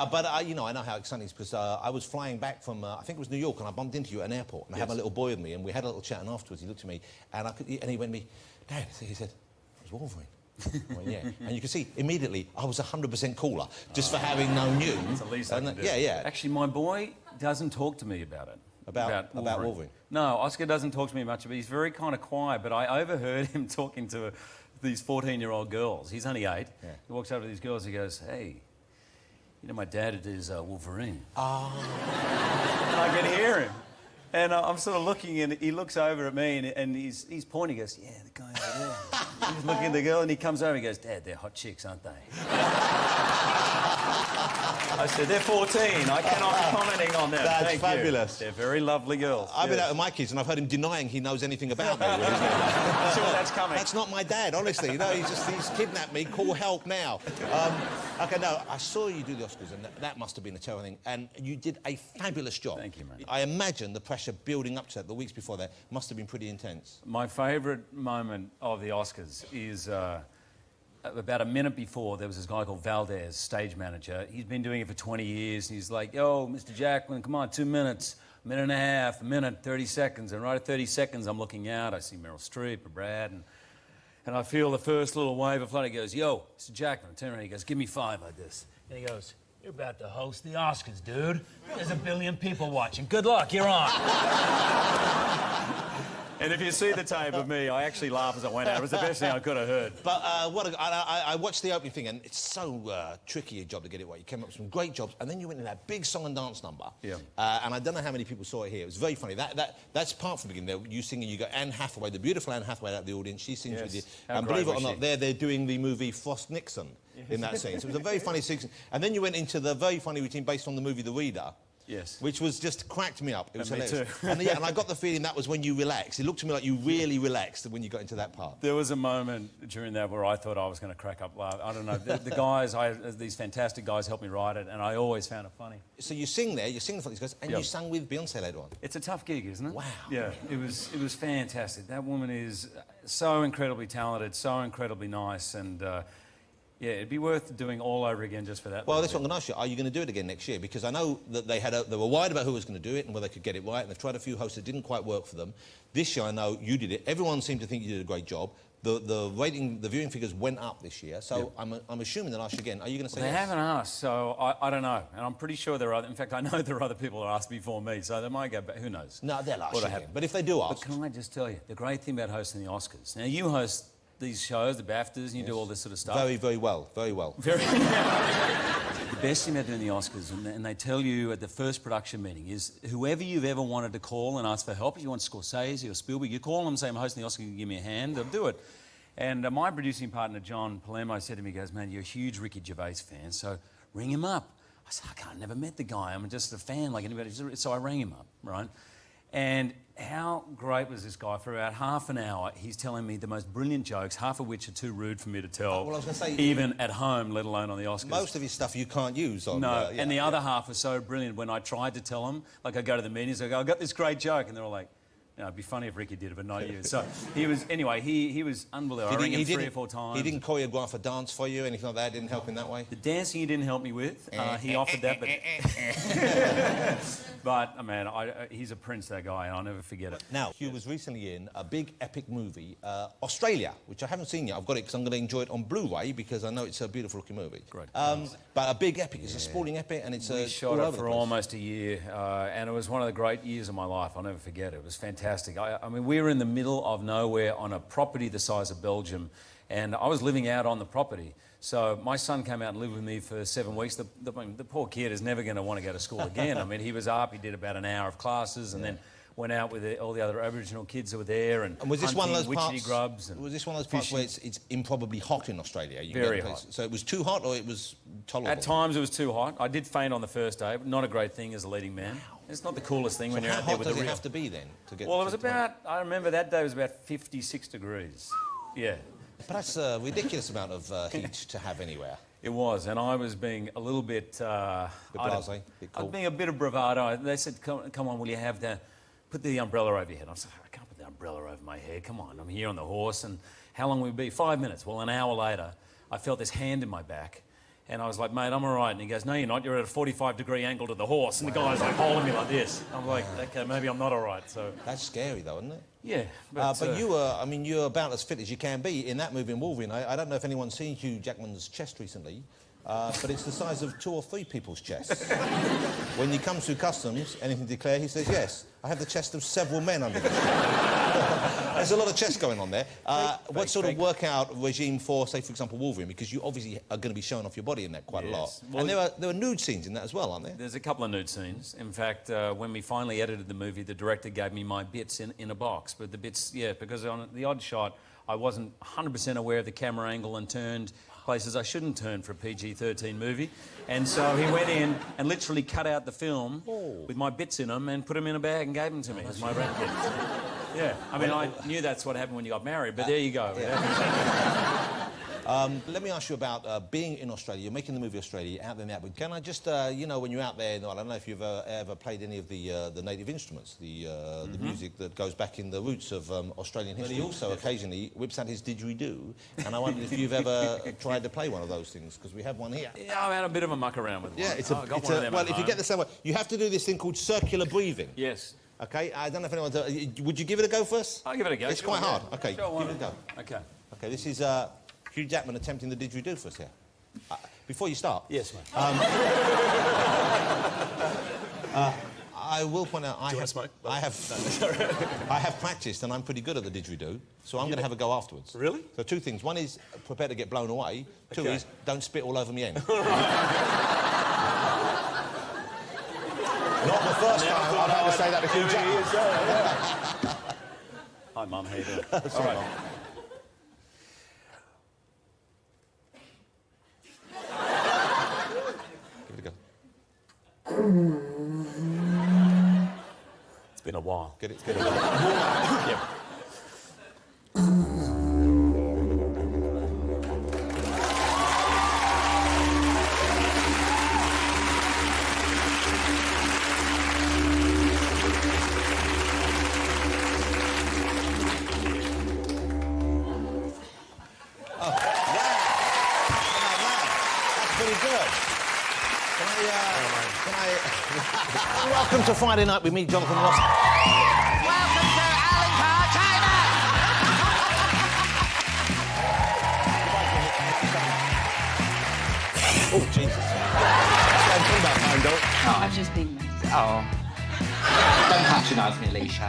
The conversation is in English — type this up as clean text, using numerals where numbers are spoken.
You know, I know how exciting it is because I was flying back from, I think it was New York, and I bumped into you at an airport, and I had my little boy with me, and we had a little chat, and afterwards he looked at me, and he went to me, Dad, he said, it was Wolverine. I went, yeah. And you can see, immediately, I was 100% cooler, just for having known you. That's the least I can do. Yeah, yeah. Actually, my boy doesn't talk to me about it. About Wolverine? No, Oscar doesn't talk to me much, but he's very kind of quiet, but I overheard him talking to these 14-year-old girls. He's only 8. Yeah. He walks over to these girls, he goes, hey, you know, my dad is Wolverine. Oh. And I can hear him. And I'm sort of looking, and he looks over at me, and he's pointing. He goes, yeah, the guy over there. He's looking at the girl, and he comes over, and he goes, Dad, they're hot chicks, aren't they? I said, they're 14. I cannot be commenting on them. That's fabulous. They're very lovely girls. I've been out with my kids, and I've heard him denying he knows anything about me. I'm sure that's coming. That's not my dad, honestly. No, he's kidnapped me. Call help now. OK, no, I saw you do the Oscars, and that must have been a terrible thing. And you did a fabulous job. Thank you, mate. I imagine the pressure building up to that, the weeks before that, must have been pretty intense. My favourite moment of the Oscars is about a minute before, there was this guy called Valdez, stage manager. He's been doing it for 20 years, and he's like, yo, Mr. Jackman, come on, 2 minutes, a minute and a half, a minute, 30 seconds. And right at 30 seconds, I'm looking out, I see Meryl Streep or Brad, and I feel the first little wave of flight. He goes, yo, Mr. Jackman, turn around, he goes, give me 5 like this. And he goes, you're about to host the Oscars, dude. There's 1 billion people watching. Good luck, you're on. And if you see the tape of me, I actually laugh as I went out. It was the best thing I could have heard. But I watched the opening thing, and it's so tricky a job to get it right. You came up with some great jobs, and then you went in that big song and dance number. Yeah. And I don't know how many people saw it here. It was very funny. That's part from the beginning. You singing, you got Anne Hathaway, the beautiful Anne Hathaway out of the audience. She sings with you. And believe it or not, they're doing the movie Frost Nixon in that scene. So it was a very funny scene. And then you went into the very funny routine based on the movie The Reader. Yes. Which was just cracked me up. It was hilarious. Me too. And I got the feeling that was when you relaxed. It looked to me like you really relaxed when you got into that part. There was a moment during that where I thought I was going to crack up laugh. I don't know. The guys, these fantastic guys helped me write it, and I always found it funny. So you sing there, you sing for these guys, and you sang with Beyonce later on. It's a tough gig, isn't it? Wow. Yeah, it was fantastic. That woman is so incredibly talented, so incredibly nice, and yeah, it'd be worth doing all over again just for that. Well, that's what I'm going to ask you. Are you going to do it again next year? Because I know that they were worried about who was going to do it and whether they could get it right, and they've tried a few hosts that didn't quite work for them. This year, I know you did it. Everyone seemed to think you did a great job. The viewing figures went up this year, so yeah. I'm assuming they'll ask you again. Are you going to say They yes? haven't asked, so I don't know. And I'm pretty sure there are in fact, I know there are other people who asked before me, so they might go back. Who knows? No, they'll ask you again. But if they do ask... But can I just tell you, the great thing about hosting the Oscars... Now, you host these shows, the BAFTAs, and you do all this sort of stuff. Very, very well. Very well. Very The best thing about doing the Oscars, and they tell you at the first production meeting, is whoever you've ever wanted to call and ask for help, if you want Scorsese or Spielberg, you call them and say, I'm hosting the Oscars, can you give me a hand? They'll do it. And my producing partner, John Palermo, said to me, he goes, man, you're a huge Ricky Gervais fan, so ring him up. I said, I never met the guy. I'm just a fan like anybody. So I rang him up, right? And how great was this guy? For about half an hour, he's telling me the most brilliant jokes, half of which are too rude for me to tell, well, I was gonna say, even at home, let alone on the Oscars. Most of his stuff you can't use on... No, and the other half was so brilliant when I tried to tell him, like I go to the meetings, I go, I got this great joke, and they're all like, you know, it'd be funny if Ricky did it, but not you. So he was, anyway, he was unbelievable. I rang him 3 or 4 times. He didn't choreograph a dance for you, anything like that? Didn't help in that way? The dancing he didn't help me with. He offered that, but... But, man, he's a prince, that guy, and I'll never forget it. Now, Hugh was recently in a big, epic movie, Australia, which I haven't seen yet. I've got it because I'm going to enjoy it on Blu-ray because I know it's a beautiful looking movie. Great. But a big epic. It's a sporting epic, and it's... We shot it for almost a year, and it was one of the great years of my life. I'll never forget it. It was fantastic. I mean, we were in the middle of nowhere on a property the size of Belgium, and I was living out on the property. So my son came out and lived with me for 7 weeks. The poor kid is never going to want to go to school again. I mean, he was up, he did about an hour of classes, and then went out with all the other Aboriginal kids that were there, and was this one of those witchetty grubs. And was this one of those parts where it's improbably hot in Australia? Very hot. So it was too hot, or it was tolerable? At times it was too hot. I did faint on the first day, but not a great thing as a leading man. Wow. It's not the coolest thing when you're out there with the real... How hot does it have to be then to get? Well, it was about... I remember that day was about 56 degrees. Yeah. But that's a ridiculous amount of heat to have anywhere. It was, and I was being a little bit... blasé, bit cool. I was being a bit of bravado. They said, come on, will you have the... Put the umbrella over your head. I was like, I can't put the umbrella over my head. Come on, I'm here on the horse, and how long will it be? 5 minutes. Well, an hour later, I felt this hand in my back, And I was like, mate, I'm all right. And he goes, no, you're not. You're at a 45-degree angle to the horse. And the guy's like holding me like this. I'm like, okay, maybe I'm not all right. So That's scary, though, isn't it? yeah. But you were, I mean, you're about as fit as you can be in that movie in Wolverine. I don't know if anyone's seen Hugh Jackman's chest recently, but it's the size of 2 or 3 people's chests. When he comes through customs, anything to declare, he says, yes, I have the chest of several men under this. There's a lot of chest going on there. What sort of workout regime for, say, for example, Wolverine? Because you obviously are going to be showing off your body in that quite a lot. Well, and there are nude scenes in that as well, aren't there? There's a couple of nude scenes. In fact, when we finally edited the movie, the director gave me my bits in a box. But the bits, yeah, because on the odd shot, I wasn't 100% aware of the camera angle and turned places I shouldn't turn for a PG-13 movie. And so he went in and literally cut out the film with my bits in them and put them in a bag and gave them to me as my rent kit. Yeah, I mean, I knew that's what happened when you got married, but there you go. Let me ask you about being in Australia. You're making the movie Australia, out there now. But can I just, you know, when you're out there, I don't know if you've ever played any of the native instruments, the music that goes back in the roots of Australian history. But he also occasionally whips out his Digeridoo, and I wondered if you've ever tried to play one of those things, because we have one here. Yeah, I've had a bit of a muck around with one. Yeah, well, if you get the same way, you have to do this thing called circular breathing. Yes. Okay, I don't know if anyone's... would you give it a go first? I'll give it a go. It's quite hard. Okay, sure, give it a go. Okay. Okay, this is Hugh Jackman attempting the Didgeridoo for us here. Before you start... Yes, mate. I will point out... Do you want to smoke? I have practiced and I'm pretty good at the Didgeridoo, so I'm going to have a go afterwards. Really? So 2 things. 1 is prepare to get blown away. 2 Okay. is don't spit all over me end. Not the first time I've had to say that to Hugh Jackman. Hi, Mum. How you doing? All right. Give it a go. It's been a while. Get it. Yeah. Welcome to Friday Night with me, Jonathan Ross. Welcome to Alan Carr, China! Oh, Jesus. Oh, I'm just being nice. Oh. Don't patronise me, Alicia.